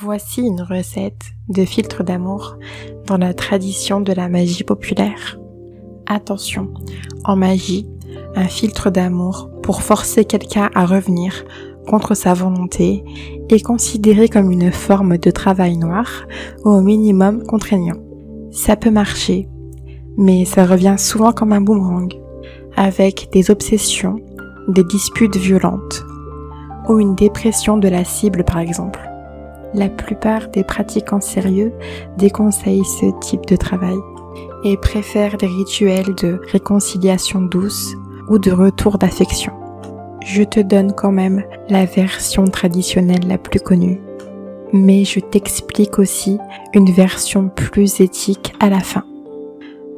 Voici une recette de filtre d'amour dans la tradition de la magie populaire. Attention, en magie, un filtre d'amour pour forcer quelqu'un à revenir contre sa volonté est considéré comme une forme de travail noir ou au minimum contraignant. Ça peut marcher, mais ça revient souvent comme un boomerang, avec des obsessions, des disputes violentes ou une dépression de la cible par exemple. La plupart des pratiquants sérieux déconseillent ce type de travail et préfèrent des rituels de réconciliation douce ou de retour d'affection. Je te donne quand même la version traditionnelle la plus connue, mais je t'explique aussi une version plus éthique à la fin.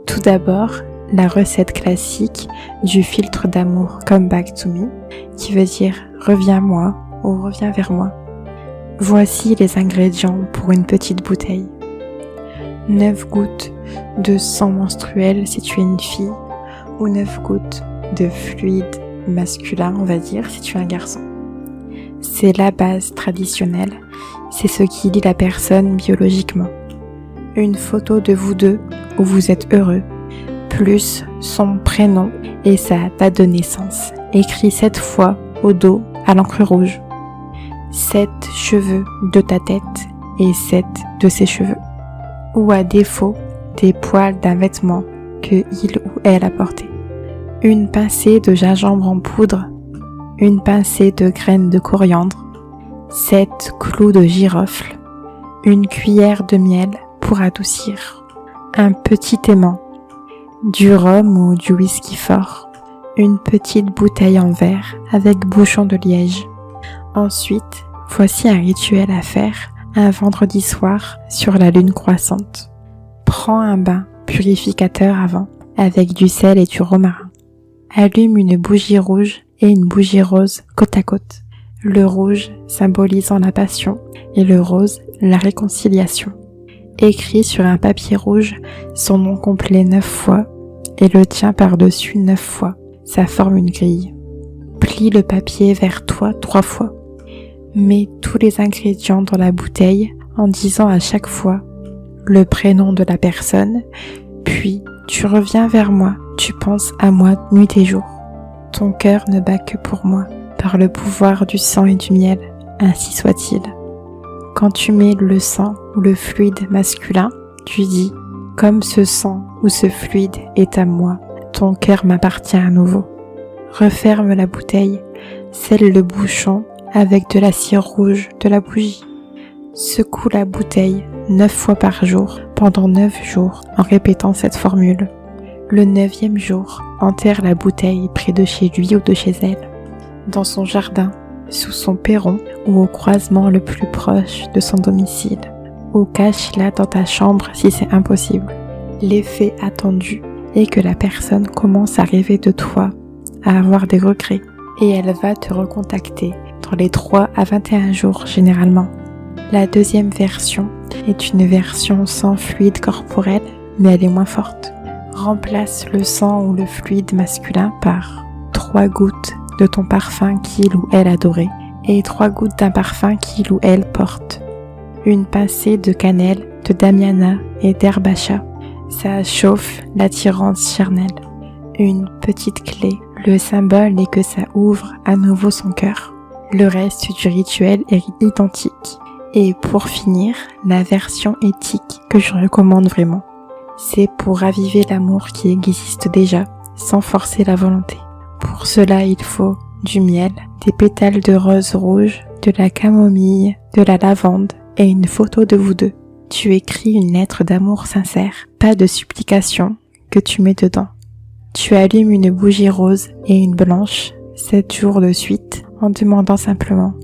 Tout d'abord, la recette classique du filtre d'amour Come Back to Me, qui veut dire reviens-moi ou reviens vers moi. Voici les ingrédients pour une petite bouteille. 9 gouttes de sang menstruel si tu es une fille, ou 9 gouttes de fluide masculin, on va dire, si tu es un garçon. C'est la base traditionnelle, c'est ce qui lie la personne biologiquement. Une photo de vous deux où vous êtes heureux, plus son prénom et sa date de naissance, écrit 7 fois au dos à l'encre rouge. 7 cheveux de ta tête et 7 de ses cheveux. Ou à défaut, des poils d'un vêtement que il ou elle a porté. Une pincée de gingembre en poudre, une pincée de graines de coriandre, 7 clous de girofle, une cuillère de miel pour adoucir, un petit aimant, du rhum ou du whisky fort, une petite bouteille en verre avec bouchon de liège. Ensuite, voici un rituel à faire un vendredi soir sur la lune croissante. Prends un bain purificateur avant, avec du sel et du romarin. Allume une bougie rouge et une bougie rose côte à côte. Le rouge symbolisant la passion et le rose la réconciliation. Écris sur un papier rouge son nom complet 9 fois et le tien par-dessus 9 fois. Ça forme une grille. Plie le papier vers toi 3 fois. Mets tous les ingrédients dans la bouteille en disant à chaque fois le prénom de la personne, puis tu reviens vers moi, tu penses à moi nuit et jour. Ton cœur ne bat que pour moi, par le pouvoir du sang et du miel, ainsi soit-il. Quand tu mets le sang ou le fluide masculin, tu dis « Comme ce sang ou ce fluide est à moi, ton cœur m'appartient à nouveau ». Referme la bouteille, scelle le bouchon avec de la cire rouge de la bougie. Secoue la bouteille 9 fois par jour pendant 9 jours en répétant cette formule. Le 9e jour, enterre la bouteille près de chez lui ou de chez elle, dans son jardin, sous son perron ou au croisement le plus proche de son domicile, ou cache-la dans ta chambre si c'est impossible. L'effet attendu est que la personne commence à rêver de toi, à avoir des regrets, et elle va te recontacter dans les 3 à 21 jours généralement. La deuxième version est une version sans fluide corporel, mais elle est moins forte. Remplace le sang ou le fluide masculin par 3 gouttes de ton parfum qu'il ou elle adorait et 3 gouttes d'un parfum qu'il ou elle porte. Une pincée de cannelle, de damiana et d'herbe à chat. Ça chauffe l'attirance charnelle. Une petite clé, le symbole est que ça ouvre à nouveau son cœur. Le reste du rituel est identique. Et pour finir, la version éthique que je recommande vraiment. C'est pour raviver l'amour qui existe déjà, sans forcer la volonté. Pour cela, il faut du miel, des pétales de rose rouge, de la camomille, de la lavande et une photo de vous deux. Tu écris une lettre d'amour sincère, pas de supplication, que tu mets dedans. Tu allumes une bougie rose et une blanche, 7 jours de suite, en demandant simplement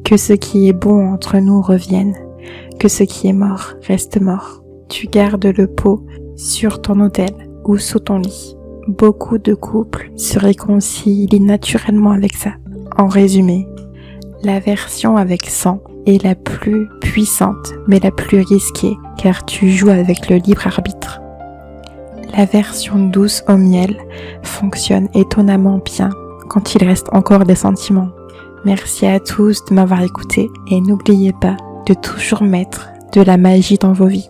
que ce qui est bon entre nous revienne, que ce qui est mort reste mort. Tu gardes le pot sur ton autel ou sous ton lit. Beaucoup de couples se réconcilient naturellement avec ça. En résumé, la version avec sang est la plus puissante mais la plus risquée car tu joues avec le libre arbitre. La version douce au miel fonctionne étonnamment bien quand il reste encore des sentiments. Merci à tous de m'avoir écouté et n'oubliez pas, de toujours mettre de la magie dans vos vies.